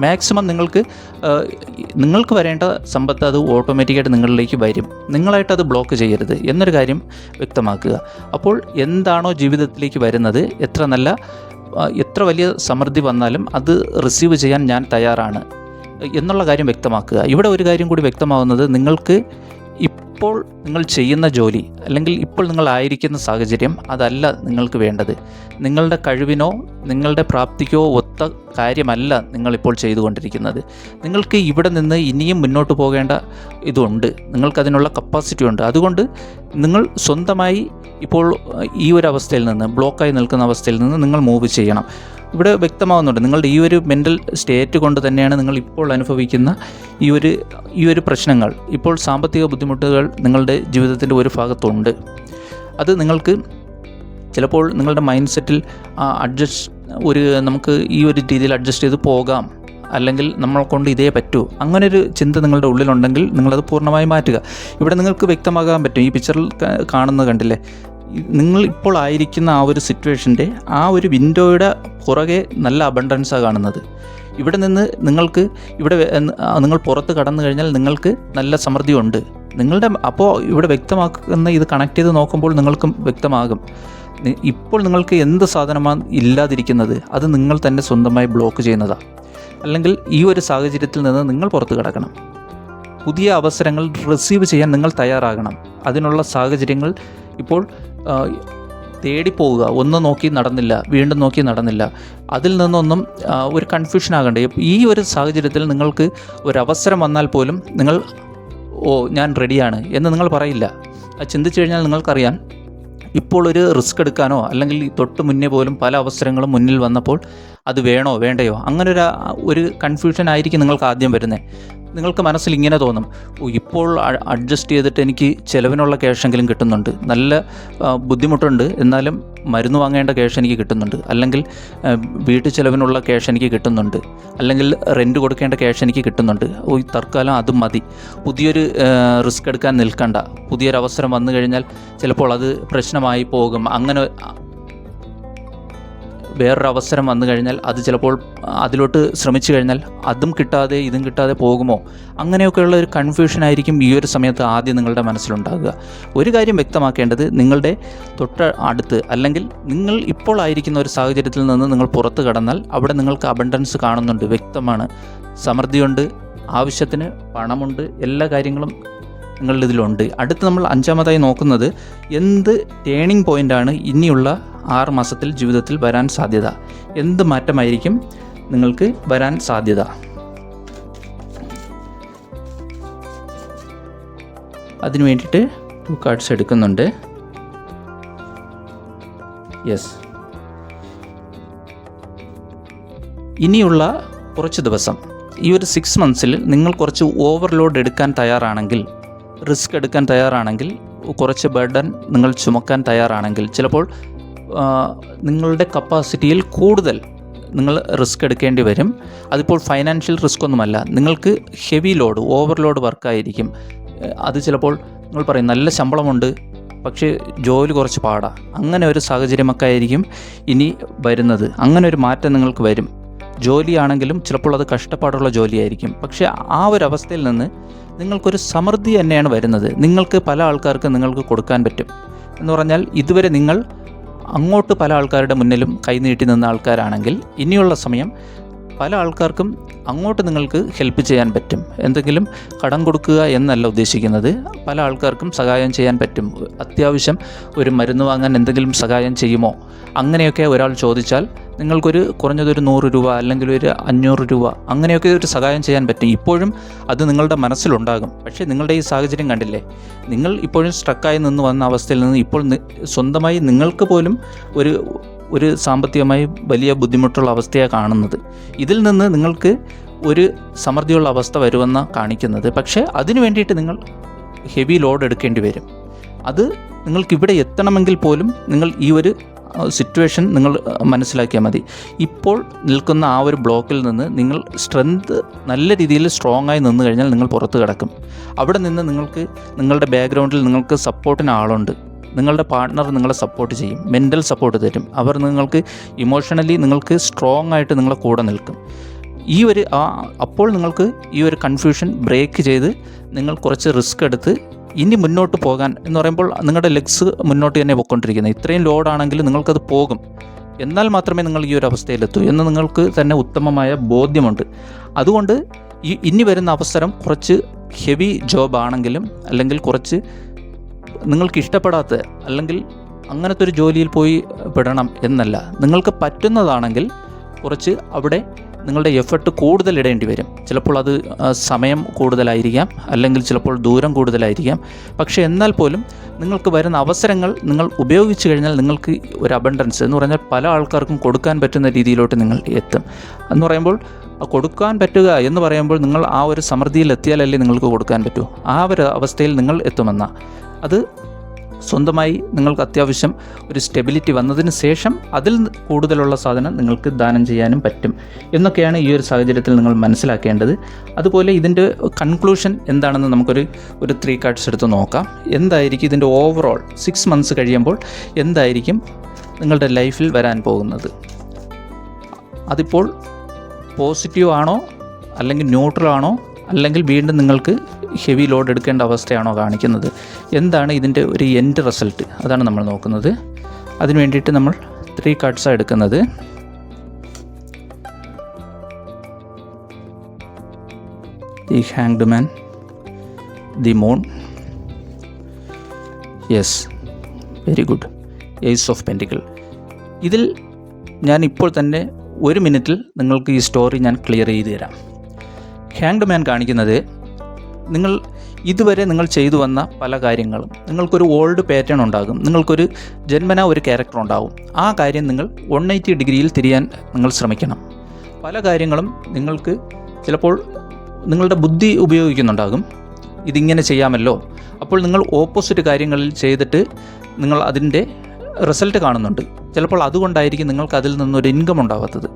Speaker 1: മാക്സിമം നിങ്ങൾക്ക് വരേണ്ട സമ്പത്ത് അത് ഓട്ടോമാറ്റിക്കായിട്ട് നിങ്ങളിലേക്ക് വരും. നിങ്ങളായിട്ട് അത് ബ്ലോക്ക് ചെയ്യരുത് എന്നൊരു കാര്യം വ്യക്തമാക്കുക. അപ്പോൾ എന്താണോ ജീവിതത്തിലേക്ക് വരുന്നത്, എത്ര വലിയ സമൃദ്ധി വന്നാലും അത് റിസീവ് ചെയ്യാൻ ഞാൻ തയ്യാറാണ് എന്നുള്ള കാര്യം വ്യക്തമാക്കുക. ഇവിടെ ഒരു കാര്യം കൂടി വ്യക്തമാവുന്നത്, നിങ്ങൾക്ക് ഇപ്പോൾ നിങ്ങൾ ചെയ്യുന്ന ജോലി അല്ലെങ്കിൽ ഇപ്പോൾ നിങ്ങളായിരിക്കുന്ന സാഹചര്യം അതല്ല നിങ്ങൾക്ക് വേണ്ടത്. നിങ്ങളുടെ കഴിവിനോ നിങ്ങളുടെ പ്രാപ്തിക്കോ ഒത്ത കാര്യമല്ല നിങ്ങളിപ്പോൾ ചെയ്തുകൊണ്ടിരിക്കുന്നത്. നിങ്ങൾക്ക് ഇവിടെ നിന്ന് ഇനിയും മുന്നോട്ട് പോകേണ്ട ഇതുണ്ട്, നിങ്ങൾക്കതിനുള്ള കപ്പാസിറ്റി ഉണ്ട്. അതുകൊണ്ട് നിങ്ങൾ സ്വന്തമായി ഇപ്പോൾ ഈ ഒരു അവസ്ഥയിൽ നിന്ന്, ബ്ലോക്കായി നിൽക്കുന്ന അവസ്ഥയിൽ നിന്ന് നിങ്ങൾ മൂവ് ചെയ്യണം. ഇവിടെ വ്യക്തമാകുന്നുണ്ട്, നിങ്ങളുടെ ഈ ഒരു മെൻ്റൽ സ്റ്റേറ്റ് കൊണ്ട് തന്നെയാണ് നിങ്ങൾ ഇപ്പോൾ അനുഭവിക്കുന്ന ഈ ഒരു പ്രശ്നങ്ങൾ, ഇപ്പോൾ സാമ്പത്തിക ബുദ്ധിമുട്ടുകൾ നിങ്ങളുടെ ജീവിതത്തിൻ്റെ ഒരു ഭാഗത്തുണ്ട്. അത് നിങ്ങൾക്ക് ചിലപ്പോൾ നിങ്ങളുടെ മൈൻഡ് സെറ്റിൽ നമുക്ക് ഈ ഒരു രീതിയിൽ അഡ്ജസ്റ്റ് ചെയ്ത് പോകാം, അല്ലെങ്കിൽ നമ്മളെ കൊണ്ട് ഇതേ പറ്റൂ, അങ്ങനൊരു ചിന്ത നിങ്ങളുടെ ഉള്ളിലുണ്ടെങ്കിൽ നിങ്ങളത് പൂർണ്ണമായി മാറ്റുക. ഇവിടെ നിങ്ങൾക്ക് വ്യക്തമാകാൻ പറ്റും, ഈ പിക്ചറിൽ കാണുന്നത് കണ്ടില്ലേ, നിങ്ങൾ ഇപ്പോൾ ആയിരിക്കുന്ന ആ ഒരു സിറ്റുവേഷൻ്റെ ആ ഒരു വിൻഡോയുടെ പുറകെ നല്ല അബണ്ടൻസാണ് കാണുന്നത്. ഇവിടെ നിന്ന് നിങ്ങൾ പുറത്ത് കടന്നു കഴിഞ്ഞാൽ നിങ്ങൾക്ക് നല്ല സമൃദ്ധിയുണ്ട്. അപ്പോൾ ഇവിടെ വ്യക്തമാക്കുന്ന ഇത് കണക്ട് ചെയ്ത് നോക്കുമ്പോൾ നിങ്ങൾക്കും വ്യക്തമാകും, ഇപ്പോൾ നിങ്ങൾക്ക് എന്ത് സാധനമാണ് ഇല്ലാതിരിക്കുന്നത് അത് നിങ്ങൾ തന്നെ സ്വന്തമായി ബ്ലോക്ക് ചെയ്യുന്നതാണ്. അല്ലെങ്കിൽ ഈ ഒരു സാഹചര്യത്തിൽ നിന്ന് നിങ്ങൾ പുറത്ത് കിടക്കണം. പുതിയ അവസരങ്ങൾ റിസീവ് ചെയ്യാൻ നിങ്ങൾ തയ്യാറാകണം. അതിനുള്ള സാഹചര്യങ്ങൾ ഇപ്പോൾ തേടിപ്പോവുക. ഒന്ന് നോക്കി നടന്നില്ല, വീണ്ടും നോക്കി നടന്നില്ല, അതിൽ നിന്നൊന്നും ഒരു കൺഫ്യൂഷൻ ആകണ്ടേ. ഈ ഒരു സാഹചര്യത്തിൽ നിങ്ങൾക്ക് ഒരവസരം വന്നാൽ പോലും നിങ്ങൾ ഞാൻ റെഡിയാണ് എന്ന് നിങ്ങൾ പറയില്ല. അത് ചിന്തിച്ചു കഴിഞ്ഞാൽ നിങ്ങൾക്കറിയാം, ഇപ്പോൾ ഒരു റിസ്ക് എടുക്കാനോ അല്ലെങ്കിൽ തൊട്ട് മുന്നേ പോലും പല അവസരങ്ങളും മുന്നിൽ വന്നപ്പോൾ അത് വേണോ വേണ്ടയോ അങ്ങനെ ഒരു കൺഫ്യൂഷൻ ആയിരിക്കും നിങ്ങൾക്ക് ആദ്യം വരുന്നത്. നിങ്ങൾക്ക് മനസ്സിൽ ഇങ്ങനെ തോന്നും, ഇപ്പോൾ അഡ്ജസ്റ്റ് ചെയ്തിട്ട് എനിക്ക് ചിലവിനുള്ള ക്യാഷെങ്കിലും കിട്ടുന്നുണ്ട്, നല്ല ബുദ്ധിമുട്ടുണ്ട് എന്നാലും മരുന്ന് വാങ്ങേണ്ട ക്യാഷ് എനിക്ക് കിട്ടുന്നുണ്ട്, അല്ലെങ്കിൽ വീട്ടു ചിലവിനുള്ള ക്യാഷ് എനിക്ക് കിട്ടുന്നുണ്ട്, അല്ലെങ്കിൽ റെൻറ്റ് കൊടുക്കേണ്ട ക്യാഷ് എനിക്ക് കിട്ടുന്നുണ്ട്, തൽക്കാലം അതും മതി, പുതിയൊരു റിസ്ക് എടുക്കാൻ നിൽക്കണ്ട, പുതിയൊരവസരം വന്നു കഴിഞ്ഞാൽ ചിലപ്പോൾ അത് പ്രശ്നമായി പോകും, അങ്ങനെ വേറൊരു അവസരം വന്നു കഴിഞ്ഞാൽ അത് ചിലപ്പോൾ അതിലോട്ട് ശ്രമിച്ചു കഴിഞ്ഞാൽ അതും കിട്ടാതെ ഇതും കിട്ടാതെ പോകുമോ, അങ്ങനെയൊക്കെയുള്ള ഒരു കൺഫ്യൂഷൻ ആയിരിക്കും ഈ ഒരു സമയത്ത് ആദ്യം നിങ്ങളുടെ മനസ്സിലുണ്ടാകുക. ഒരു കാര്യം വ്യക്തമാക്കേണ്ടത്, നിങ്ങളുടെ അടുത്ത് അല്ലെങ്കിൽ നിങ്ങൾ ഇപ്പോൾ ആയിരിക്കുന്ന ഒരു സാഹചര്യത്തിൽ നിന്ന് നിങ്ങൾ പുറത്ത് കടന്നാൽ അവിടെ നിങ്ങൾക്ക് അബണ്ടൻസ് കാണുന്നുണ്ട്, വ്യക്തമാണ്. സമൃദ്ധിയുണ്ട്, ആവശ്യത്തിന് പണമുണ്ട്, എല്ലാ കാര്യങ്ങളും നിങ്ങളുടെ ഇതിലുണ്ട്. അടുത്ത് നമ്മൾ 5-ാമതായി നോക്കുന്നത് എന്ത് ടേണിംഗ് പോയിൻ്റാണ് ഇനിയുള്ള 6 മാസത്തിൽ ജീവിതത്തിൽ വരാൻ സാധ്യത, എന്ത് മാറ്റമായിരിക്കും നിങ്ങൾക്ക് വരാൻ സാധ്യത. അതിനു വേണ്ടിയിട്ട് 2 കാർഡ്സ് എടുക്കുന്നുണ്ട്. യെസ്, ഇനിയുള്ള കുറച്ച് ദിവസം, ഈ ഒരു 6 മന്ത്സിൽ നിങ്ങൾ കുറച്ച് ഓവർലോഡ് എടുക്കാൻ തയ്യാറാണെങ്കിൽ, റിസ്ക് എടുക്കാൻ തയ്യാറാണെങ്കിൽ, കുറച്ച് ബർഡൻ നിങ്ങൾ ചുമക്കാൻ തയ്യാറാണെങ്കിൽ, ചിലപ്പോൾ നിങ്ങളുടെ കപ്പാസിറ്റിയിൽ കൂടുതൽ നിങ്ങൾ റിസ്ക് എടുക്കേണ്ടി വരും. അതിപ്പോൾ ഫൈനാൻഷ്യൽ റിസ്ക് ഒന്നുമല്ല, നിങ്ങൾക്ക് ഹെവി ലോഡ്, ഓവർലോഡ് വർക്കായിരിക്കും. അത് ചിലപ്പോൾ നിങ്ങൾ പറയും നല്ല ശമ്പളമുണ്ട് പക്ഷേ ജോലി കുറച്ച് പാടാം, അങ്ങനെ ഒരു സാഹചര്യമൊക്കെ ആയിരിക്കും ഇനി വരുന്നത്. അങ്ങനെ ഒരു മാറ്റം നിങ്ങൾക്ക് വരും. ജോലിയാണെങ്കിലും ചിലപ്പോൾ അത് കഷ്ടപ്പാടുള്ള ജോലിയായിരിക്കും. പക്ഷേ ആ ഒരു അവസ്ഥയിൽ നിന്ന് നിങ്ങൾക്കൊരു സമൃദ്ധി തന്നെയാണ് വരുന്നത്. നിങ്ങൾക്ക് പല ആൾക്കാർക്ക് നിങ്ങൾക്ക് കൊടുക്കാൻ പറ്റും എന്ന് പറഞ്ഞാൽ, ഇതുവരെ നിങ്ങൾ അങ്ങോട്ട് പല ആൾക്കാരുടെ മുന്നിലും കൈനീട്ടി നിന്ന ആൾക്കാരാണെങ്കിൽ ഇനിയുള്ള സമയം പല ആൾക്കാർക്കും അങ്ങോട്ട് നിങ്ങൾക്ക് ഹെൽപ്പ് ചെയ്യാൻ പറ്റും. എന്തെങ്കിലും കടം കൊടുക്കുക എന്നല്ല ഉദ്ദേശിക്കുന്നത്, പല ആൾക്കാർക്കും സഹായം ചെയ്യാൻ പറ്റും. അത്യാവശ്യം ഒരു മരുന്ന് വാങ്ങാൻ എന്തെങ്കിലും സഹായം ചെയ്യുമോ, അങ്ങനെയൊക്കെ ഒരാൾ ചോദിച്ചാൽ നിങ്ങൾക്കൊരു കുറഞ്ഞതൊരു 100 രൂപ അല്ലെങ്കിൽ ഒരു 500 രൂപ അങ്ങനെയൊക്കെ ഒരു സഹായം ചെയ്യാൻ പറ്റും. ഇപ്പോഴും അത് നിങ്ങളുടെ മനസ്സിലുണ്ടാകും. പക്ഷേ നിങ്ങളുടെ ഈ സാഹചര്യം കണ്ടില്ലേ, നിങ്ങൾ ഇപ്പോഴും സ്ട്രക്കായി നിന്ന് വന്ന അവസ്ഥയിൽ നിന്ന് ഇപ്പോൾ സ്വന്തമായി നിങ്ങൾക്ക് പോലും ഒരു സാമ്പത്തികമായി വലിയ ബുദ്ധിമുട്ടുള്ള അവസ്ഥയാണ് കാണുന്നത്. ഇതിൽ നിന്ന് നിങ്ങൾക്ക് ഒരു സമൃദ്ധിയുള്ള അവസ്ഥ വരുമെന്ന കാണിക്കുന്നത്. പക്ഷേ അതിനു വേണ്ടിയിട്ട് നിങ്ങൾ ഹെവി ലോഡ് എടുക്കേണ്ടി വരും. അത് നിങ്ങൾക്കിവിടെ എത്തണമെങ്കിൽ പോലും നിങ്ങൾ ഈ ഒരു സിറ്റുവേഷൻ നിങ്ങൾ മനസ്സിലാക്കിയാൽ മതി. ഇപ്പോൾ നിൽക്കുന്ന ആ ഒരു ബ്ലോക്കിൽ നിന്ന് നിങ്ങൾ നല്ല രീതിയിൽ സ്ട്രോങ് ആയി നിന്ന് കഴിഞ്ഞാൽ നിങ്ങൾ പുറത്ത് കിടക്കും. അവിടെ നിന്ന് നിങ്ങളുടെ ബാക്ക്ഗ്രൗണ്ടിൽ നിങ്ങൾക്ക് സപ്പോർട്ടിന് ആളുണ്ട്. നിങ്ങളുടെ പാർട്ട്ണർ നിങ്ങളെ സപ്പോർട്ട് ചെയ്യും, മെൻ്റൽ സപ്പോർട്ട് തരും. അവർ നിങ്ങൾക്ക് ഇമോഷണലി നിങ്ങൾക്ക് സ്ട്രോങ് ആയിട്ട് നിങ്ങളെ കൂടെ നിൽക്കും. അപ്പോൾ നിങ്ങൾക്ക് ഈ ഒരു കൺഫ്യൂഷൻ ബ്രേക്ക് ചെയ്ത് നിങ്ങൾ കുറച്ച് റിസ്ക് എടുത്ത് ഇനി മുന്നോട്ട് പോകാൻ എന്ന് പറയുമ്പോൾ നിങ്ങളുടെ ലെഗ്സ് മുന്നോട്ട് തന്നെ പോയിക്കൊണ്ടിരിക്കുന്നത്. ഇത്രയും ലോഡാണെങ്കിൽ നിങ്ങൾക്കത് പോകും, എന്നാൽ മാത്രമേ നിങ്ങൾ ഈ ഒരു അവസ്ഥയിലെത്തൂ എന്ന് നിങ്ങൾക്ക് തന്നെ ഉത്തമമായ ബോധ്യമുണ്ട്. അതുകൊണ്ട് ഇനി വരുന്ന അവസരം കുറച്ച് ഹെവി ജോബ് ആണെങ്കിലും അല്ലെങ്കിൽ കുറച്ച് നിങ്ങൾക്ക് ഇഷ്ടപ്പെടാത്ത അല്ലെങ്കിൽ അങ്ങനത്തെ ഒരു ജോലിയിൽ പോയി പെടണം എന്നല്ല, നിങ്ങൾക്ക് പറ്റുന്നതാണെങ്കിൽ കുറച്ച് അവിടെ നിങ്ങളുടെ എഫർട്ട് കൂടുതൽ ഇടേണ്ടി വരും. ചിലപ്പോൾ അത് സമയം കൂടുതലായിരിക്കാം, അല്ലെങ്കിൽ ചിലപ്പോൾ ദൂരം കൂടുതലായിരിക്കാം. പക്ഷേ എന്നാൽ പോലും നിങ്ങൾക്ക് വരുന്ന അവസരങ്ങൾ നിങ്ങൾ ഉപയോഗിച്ച് കഴിഞ്ഞാൽ നിങ്ങൾക്ക് ഒരു അബണ്ടൻസ് എന്ന് പറഞ്ഞാൽ പല ആൾക്കാർക്കും കൊടുക്കാൻ പറ്റുന്ന രീതിയിലോട്ട് നിങ്ങൾ എത്തും. എന്ന് പറയുമ്പോൾ കൊടുക്കാൻ പറ്റുക എന്ന് പറയുമ്പോൾ നിങ്ങൾ ആ ഒരു സമൃദ്ധിയിൽ എത്തിയാലല്ലേ നിങ്ങൾക്ക് കൊടുക്കാൻ പറ്റൂ. ആ ഒരു അവസ്ഥയിൽ നിങ്ങൾ എത്തുമെന്ന അത് സ്വന്തമായി നിങ്ങൾക്ക് അത്യാവശ്യം ഒരു സ്റ്റെബിലിറ്റി വന്നതിന് ശേഷം അതിൽ കൂടുതലുള്ള സാധനം നിങ്ങൾക്ക് ദാനം ചെയ്യാനും പറ്റും എന്നൊക്കെയാണ് ഈ ഒരു സാഹചര്യത്തിൽ നിങ്ങൾ മനസ്സിലാക്കേണ്ടത്. അതുപോലെ ഇതിൻ്റെ കൺക്ലൂഷൻ എന്താണെന്ന് നമുക്കൊരു 3 കാർഡ്സ് എടുത്ത് നോക്കാം. എന്തായിരിക്കും ഇതിൻ്റെ ഓവറോൾ 6 മന്ത്സ് കഴിയുമ്പോൾ എന്തായിരിക്കും നിങ്ങളുടെ ലൈഫിൽ വരാൻ പോകുന്നത്? അതിപ്പോൾ പോസിറ്റീവ് ആണോ, അല്ലെങ്കിൽ ന്യൂട്രൽ ആണോ, അല്ലെങ്കിൽ വീണ്ടും നിങ്ങൾക്ക് ഹെവി ലോഡ് എടുക്കേണ്ട അവസ്ഥയാണോ കാണിക്കുന്നത്? എന്താണ് ഇതിൻ്റെ ഒരു എൻഡ് റിസൾട്ട്? അതാണ് നമ്മൾ നോക്കുന്നത്. അതിന് വേണ്ടിയിട്ട് നമ്മൾ 3 കാർഡ്സാണ് എടുക്കുന്നത്. The hanged man, the moon, yes, very good, ace of pentacle. ഇതിൽ ഞാൻ ഇപ്പോൾ തന്നെ 1 മിനിറ്റിൽ നിങ്ങൾക്ക് ഈ സ്റ്റോറി ഞാൻ ക്ലിയർ ചെയ്ത് തരാം. ഹാങ്ഡ് മാൻ കാണിക്കുന്നത് ഇതുവരെ നിങ്ങൾ ചെയ്തു വന്ന പല കാര്യങ്ങളും, നിങ്ങൾക്കൊരു ഓൾഡ് പാറ്റേൺ ഉണ്ടാകും, നിങ്ങൾക്കൊരു ജന്മനാ ഒരു ക്യാരക്ടർ ഉണ്ടാകും. ആ കാര്യം നിങ്ങൾ 180 ഡിഗ്രിയിൽ തിരിയാൻ നിങ്ങൾ ശ്രമിക്കണം. പല കാര്യങ്ങളും നിങ്ങൾക്ക് ചിലപ്പോൾ നിങ്ങളുടെ ബുദ്ധി ഉപയോഗിക്കുന്നുണ്ടാകും, ഇതിങ്ങനെ ചെയ്യാമല്ലോ. അപ്പോൾ നിങ്ങൾ ഓപ്പോസിറ്റ് കാര്യങ്ങളിൽ ചെയ്തിട്ട് നിങ്ങൾ അതിൻ്റെ റിസൾട്ട് കാണുന്നുണ്ട്. ചിലപ്പോൾ അതുകൊണ്ടായിരിക്കും നിങ്ങൾക്ക് അതിൽ നിന്നൊരു ഇൻകം ഉണ്ടാവാത്തത്.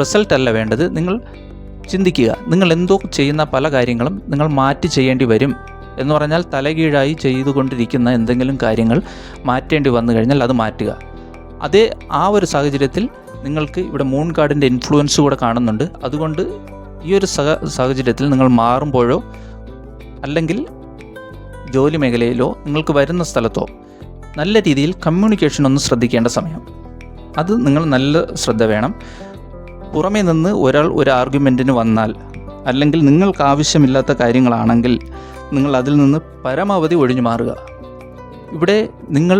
Speaker 1: റിസൾട്ടല്ല വേണ്ടത്, നിങ്ങൾ ചിന്തിക്കുക. നിങ്ങൾ എന്തോ ചെയ്യുന്ന പല കാര്യങ്ങളും നിങ്ങൾ മാറ്റി ചെയ്യേണ്ടി വരും എന്ന് പറഞ്ഞാൽ തലകീഴായി ചെയ്തുകൊണ്ടിരിക്കുന്ന എന്തെങ്കിലും കാര്യങ്ങൾ മാറ്റേണ്ടി വന്നു കഴിഞ്ഞാൽ അത് മാറ്റുക. ആ ഒരു സാഹചര്യത്തിൽ നിങ്ങൾക്ക് ഇവിടെ മൂൺ കാർഡിൻ്റെ ഇൻഫ്ലുവൻസ് കൂടെ കാണുന്നുണ്ട്. അതുകൊണ്ട് ഈ ഒരു സാഹചര്യത്തിൽ നിങ്ങൾ മാറുമ്പോഴോ അല്ലെങ്കിൽ ജോലി മേഖലയിലോ നിങ്ങൾക്ക് വരുന്ന സ്ഥലത്തോ നല്ല രീതിയിൽ കമ്മ്യൂണിക്കേഷൻ ഒന്ന് ശ്രദ്ധിക്കേണ്ട സമയം. അത് നിങ്ങൾ നല്ല ശ്രദ്ധ വേണം. പുറമേ നിന്ന് ഒരാൾ ഒരു ആർഗ്യുമെൻറ്റിന് വന്നാൽ അല്ലെങ്കിൽ നിങ്ങൾക്ക് ആവശ്യമില്ലാത്ത കാര്യങ്ങളാണെങ്കിൽ നിങ്ങൾ അതിൽ നിന്ന് പരമാവധി ഒഴിഞ്ഞു മാറുക. ഇവിടെ നിങ്ങൾ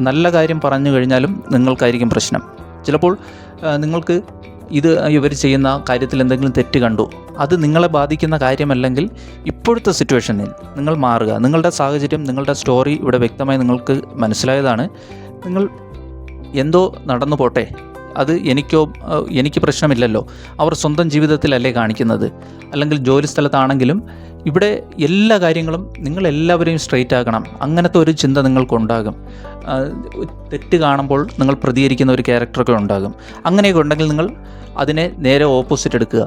Speaker 1: നല്ല കാര്യം പറഞ്ഞു കഴിഞ്ഞാലും നിങ്ങൾക്കായിരിക്കും പ്രശ്നം. ചിലപ്പോൾ നിങ്ങൾക്ക് ഇവർ ചെയ്യുന്ന കാര്യത്തിൽ എന്തെങ്കിലും തെറ്റ് കണ്ടു, അത് നിങ്ങളെ ബാധിക്കുന്ന കാര്യമല്ലെങ്കിൽ ഇപ്പോഴത്തെ സിറ്റുവേഷനിൽ നിങ്ങൾ മാറുക. നിങ്ങളുടെ സാഹചര്യം, നിങ്ങളുടെ സ്റ്റോറി ഇവിടെ വ്യക്തമായി നിങ്ങൾക്ക് മനസ്സിലായതാണ്. നിങ്ങൾ എന്തോ നടന്നു പോട്ടെ, അത് എനിക്ക് പ്രശ്നമില്ലല്ലോ. അവർ സ്വന്തം ജീവിതത്തിലല്ലേ കാണിക്കുന്നത്. അല്ലെങ്കിൽ ജോലി സ്ഥലത്താണെങ്കിലും ഇവിടെ എല്ലാ കാര്യങ്ങളും നിങ്ങളെല്ലാവരെയും സ്ട്രെയിറ്റ് ആക്കണം, അങ്ങനത്തെ ഒരു ചിന്ത നിങ്ങൾക്കുണ്ടാകും. തെറ്റ് കാണുമ്പോൾ നിങ്ങൾ പ്രതികരിക്കുന്ന ഒരു ക്യാരക്ടറൊക്കെ ഉണ്ടാകും. അങ്ങനെയൊക്കെ ഉണ്ടെങ്കിൽ നിങ്ങൾ അതിനെ നേരെ ഓപ്പോസിറ്റ് എടുക്കുക.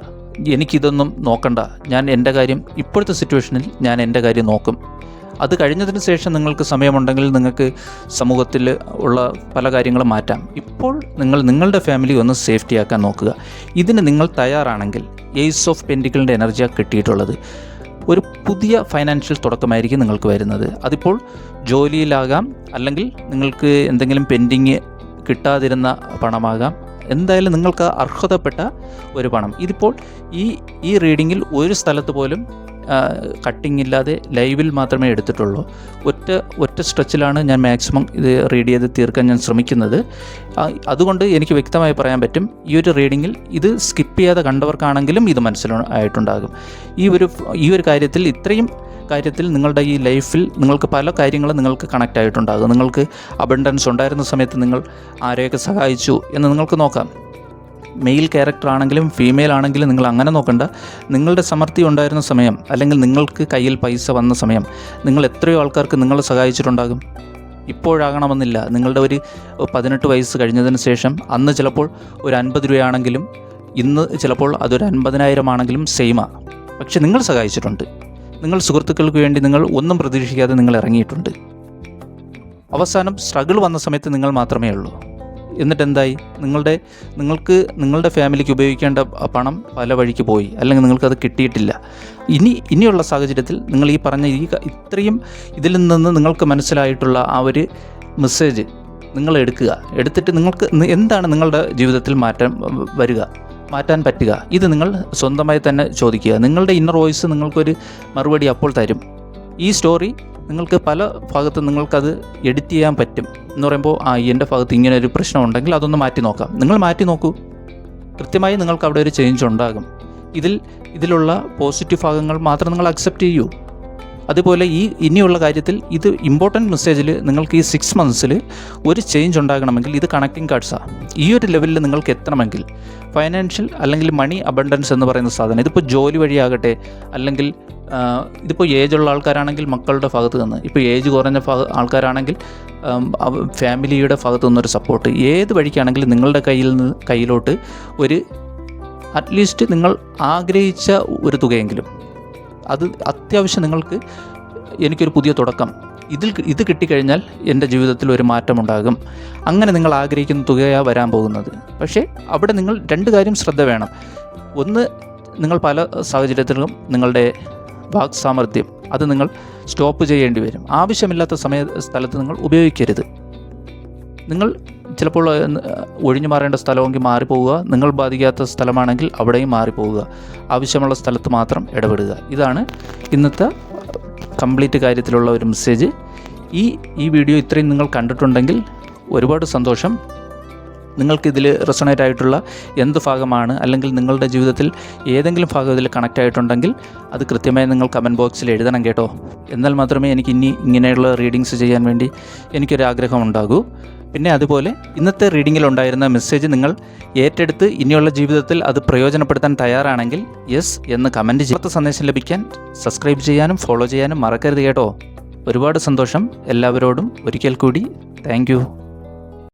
Speaker 1: എനിക്കിതൊന്നും നോക്കണ്ട, ഞാൻ എൻ്റെ കാര്യം ഇപ്പോഴത്തെ സിറ്റുവേഷനിൽ ഞാൻ എൻ്റെ കാര്യം നോക്കും. അത് കഴിഞ്ഞതിന് ശേഷം നിങ്ങൾക്ക് സമയമുണ്ടെങ്കിൽ നിങ്ങൾക്ക് സമൂഹത്തിൽ ഉള്ള പല കാര്യങ്ങളും മാറ്റാം. ഇപ്പോൾ നിങ്ങളുടെ ഫാമിലി ഒന്ന് സേഫ്റ്റി ആക്കാൻ നോക്കുക. ഇതിന് നിങ്ങൾ തയ്യാറാണെങ്കിൽ ഏസ് ഓഫ് പെൻറ്റിക്കിളിൻ്റെ എനർജിയാണ് കിട്ടിയിട്ടുള്ളത്. ഒരു പുതിയ ഫൈനാൻഷ്യൽ തുടക്കമായിരിക്കും നിങ്ങൾക്ക് വരുന്നത്. അതിപ്പോൾ ജോലിയിലാകാം, അല്ലെങ്കിൽ നിങ്ങൾക്ക് എന്തെങ്കിലും പെൻഡിങ് കിട്ടാതിരുന്ന പണമാകാം. എന്തായാലും നിങ്ങൾക്ക് അർഹതപ്പെട്ട ഒരു പണം. ഇതിപ്പോൾ ഈ റീഡിങ്ങിൽ ഒരു സ്ഥലത്ത് പോലും കട്ടിങ് ഇല്ലാതെ ലൈവിൽ മാത്രമേ എടുത്തിട്ടുള്ളൂ. ഒറ്റ സ്ട്രെച്ചിലാണ് ഞാൻ മാക്സിമം ഇത് റീഡ് ചെയ്ത് തീർക്കാൻ ഞാൻ ശ്രമിക്കുന്നത്. അതുകൊണ്ട് എനിക്ക് വ്യക്തമായി പറയാൻ പറ്റും, ഈ ഒരു റീഡിങ്ങിൽ ഇത് സ്കിപ്പ് ചെയ്യാതെ കണ്ടവർക്കാണെങ്കിലും ഇത് മനസ്സിലായിട്ടുണ്ടാകും. ഈ ഒരു കാര്യത്തിൽ, ഇത്രയും കാര്യത്തിൽ നിങ്ങളുടെ ഈ ലൈഫിൽ നിങ്ങൾക്ക് പല കാര്യങ്ങളും നിങ്ങൾക്ക് കണക്റ്റ് ആയിട്ടുണ്ടാകും. നിങ്ങൾക്ക് അബണ്ടൻസ് ഉണ്ടായിരുന്ന സമയത്ത് നിങ്ങൾ ആരെയൊക്കെ സഹായിച്ചു എന്ന് നിങ്ങൾക്ക് നോക്കാം. മെയിൽ ക്യാരക്ടർ ആണെങ്കിലും ഫീമെയിൽ ആണെങ്കിലും നിങ്ങൾ അങ്ങനെ നോക്കണ്ട. നിങ്ങളുടെ സമൃദ്ധി ഉണ്ടായിരുന്ന സമയം, അല്ലെങ്കിൽ നിങ്ങൾക്ക് കയ്യിൽ പൈസ വന്ന സമയം, നിങ്ങൾ എത്രയോ ആൾക്കാർക്ക് നിങ്ങൾ സഹായിച്ചിട്ടുണ്ടാകും. ഇപ്പോഴാകണമെന്നില്ല. നിങ്ങളുടെ ഒരു 18 വയസ്സ് കഴിഞ്ഞതിന് ശേഷം അന്ന് ചിലപ്പോൾ ഒരു 50 രൂപയാണെങ്കിലും ഇന്ന് ചിലപ്പോൾ അതൊരു 50,000 ആണെങ്കിലും സെയിമാണ്. പക്ഷെ നിങ്ങൾ സഹായിച്ചിട്ടുണ്ട്. നിങ്ങൾ സുഹൃത്തുക്കൾക്ക് വേണ്ടി നിങ്ങൾ ഒന്നും പ്രതീക്ഷിക്കാതെ നിങ്ങൾ ഇറങ്ങിയിട്ടുണ്ട്. അവസാനം സ്ട്രഗിൾ വന്ന സമയത്ത് നിങ്ങൾ മാത്രമേ ഉള്ളൂ. എന്നിട്ടെന്തായി? നിങ്ങളുടെ ഫാമിലിക്ക് ഉപയോഗിക്കേണ്ട പണം പല വഴിക്ക് പോയി, അല്ലെങ്കിൽ നിങ്ങൾക്കത് കിട്ടിയിട്ടില്ല. ഇനിയുള്ള സാഹചര്യത്തിൽ നിങ്ങൾ ഈ പറഞ്ഞ ഇത്രയും ഇതിൽ നിന്ന് നിങ്ങൾക്ക് മനസ്സിലായിട്ടുള്ള ആ ഒരു മെസ്സേജ് നിങ്ങൾ എടുത്തിട്ട് നിങ്ങൾക്ക് എന്താണ് നിങ്ങളുടെ ജീവിതത്തിൽ മാറ്റാൻ പറ്റുക, ഇത് നിങ്ങൾ സ്വന്തമായി തന്നെ ചോദിക്കുക. നിങ്ങളുടെ ഇന്നർ വോയിസ് നിങ്ങൾക്കൊരു മറുപടി അപ്പോൾ തരും. ഈ സ്റ്റോറി നിങ്ങൾക്ക് പല ഭാഗത്തും നിങ്ങൾക്കത് എഡിറ്റ് ചെയ്യാൻ പറ്റും. എന്ന് പറയുമ്പോൾ എൻ്റെ ഭാഗത്ത് ഇങ്ങനെ ഒരു പ്രശ്നം ഉണ്ടെങ്കിൽ അതൊന്ന് മാറ്റി നോക്കാം. നിങ്ങൾ മാറ്റി നോക്കൂ, കൃത്യമായി നിങ്ങൾക്ക് അവിടെ ഒരു ചേഞ്ച് ഉണ്ടാകും. ഇതിലുള്ള പോസിറ്റീവ് ഭാഗങ്ങൾ മാത്രം നിങ്ങൾ അക്സെപ്റ്റ് ചെയ്യൂ. അതുപോലെ ഇനിയുള്ള കാര്യത്തിൽ ഇത് ഇമ്പോർട്ടൻറ്റ് മെസ്സേജിൽ നിങ്ങൾക്ക് ഈ 6 മന്ത്സിൽ ഒരു ചേഞ്ച് ഉണ്ടാകണമെങ്കിൽ ഇത് കണക്റ്റിംഗ് കാർഡ്സാണ്. ഈ ഒരു ലെവലിൽ നിങ്ങൾക്ക് എത്തണമെങ്കിൽ ഫൈനാൻഷ്യൽ അല്ലെങ്കിൽ മണി അബണ്ടൻസ് എന്ന് പറയുന്ന സാധനം, ഇതിപ്പോൾ ജോലി വഴിയാകട്ടെ, അല്ലെങ്കിൽ ഇതിപ്പോൾ ഏജുള്ള ആൾക്കാരാണെങ്കിൽ മക്കളുടെ ഭാഗത്ത് നിന്ന്, ഇപ്പോൾ ഏജ് കുറഞ്ഞ ആൾക്കാരാണെങ്കിൽ ഫാമിലിയുടെ ഭാഗത്തു നിന്നൊരു സപ്പോർട്ട്, ഏത് വഴിക്കാണെങ്കിലും നിങ്ങളുടെ കയ്യിലോട്ട് ഒരു അറ്റ്ലീസ്റ്റ് നിങ്ങൾ ആഗ്രഹിച്ച ഒരു തുകയെങ്കിലും, അത് അത്യാവശ്യം നിങ്ങൾക്ക് എനിക്കൊരു പുതിയ തുടക്കം, ഇത് കിട്ടിക്കഴിഞ്ഞാൽ എൻ്റെ ജീവിതത്തിൽ ഒരു മാറ്റമുണ്ടാകും, അങ്ങനെ നിങ്ങൾ ആഗ്രഹിക്കുന്ന തുകയാണ് വരാൻ പോകുന്നത്. പക്ഷേ അവിടെ നിങ്ങൾ 2 കാര്യം ശ്രദ്ധ വേണം. ഒന്ന്, നിങ്ങൾ പല സാഹചര്യത്തിലും നിങ്ങളുടെ വാക് സാമർഥ്യം അത് നിങ്ങൾ സ്റ്റോപ്പ് ചെയ്യേണ്ടി വരും. ആവശ്യമില്ലാത്ത സ്ഥലത്ത് നിങ്ങൾ ഉപയോഗിക്കരുത്. നിങ്ങൾ ചിലപ്പോൾ ഒഴിഞ്ഞു മാറേണ്ട സ്ഥലമെങ്കിൽ മാറിപ്പോവുക, നിങ്ങൾ ബാധിക്കാത്ത സ്ഥലമാണെങ്കിൽ അവിടെയും മാറിപ്പോവുക, ആവശ്യമുള്ള സ്ഥലത്ത് മാത്രം ഇടപെടുക. ഇതാണ് ഇന്നത്തെ കംപ്ലീറ്റ് കാര്യത്തിലുള്ള ഒരു മെസ്സേജ്. ഈ വീഡിയോ ഇത്രയും നിങ്ങൾ കണ്ടിട്ടുണ്ടെങ്കിൽ ഒരുപാട് സന്തോഷം. നിങ്ങൾക്കിതിൽ റെസൊണേറ്റ് ആയിട്ടുള്ള എന്ത് ഭാഗമാണ്, അല്ലെങ്കിൽ നിങ്ങളുടെ ജീവിതത്തിൽ ഏതെങ്കിലും ഭാഗം ഇതിൽ കണക്റ്റ് ആയിട്ടുണ്ടെങ്കിൽ അത് കൃത്യമായി നിങ്ങൾ കമൻറ്റ് ബോക്സിൽ എഴുതണം കേട്ടോ. എന്നാൽ മാത്രമേ എനിക്ക് ഇങ്ങനെയുള്ള റീഡിങ്സ് ചെയ്യാൻ വേണ്ടി എനിക്കൊരാഗ്രഹം ഉണ്ടാകൂ. പിന്നെ അതുപോലെ ഇന്നത്തെ റീഡിങ്ങിലുണ്ടായിരുന്ന മെസ്സേജ് നിങ്ങൾ ഏറ്റെടുത്ത് ഇനിയുള്ള ജീവിതത്തിൽ അത് പ്രയോജനപ്പെടുത്താൻ തയ്യാറാണെങ്കിൽ യെസ് എന്ന് കമൻറ്റ് ചെയ്യാത്ത സന്ദേശം ലഭിക്കാൻ സബ്സ്ക്രൈബ് ചെയ്യാനും ഫോളോ ചെയ്യാനും മറക്കരുത് കേട്ടോ. ഒരുപാട് സന്തോഷം എല്ലാവരോടും. ഒരിക്കൽ കൂടി താങ്ക് യു.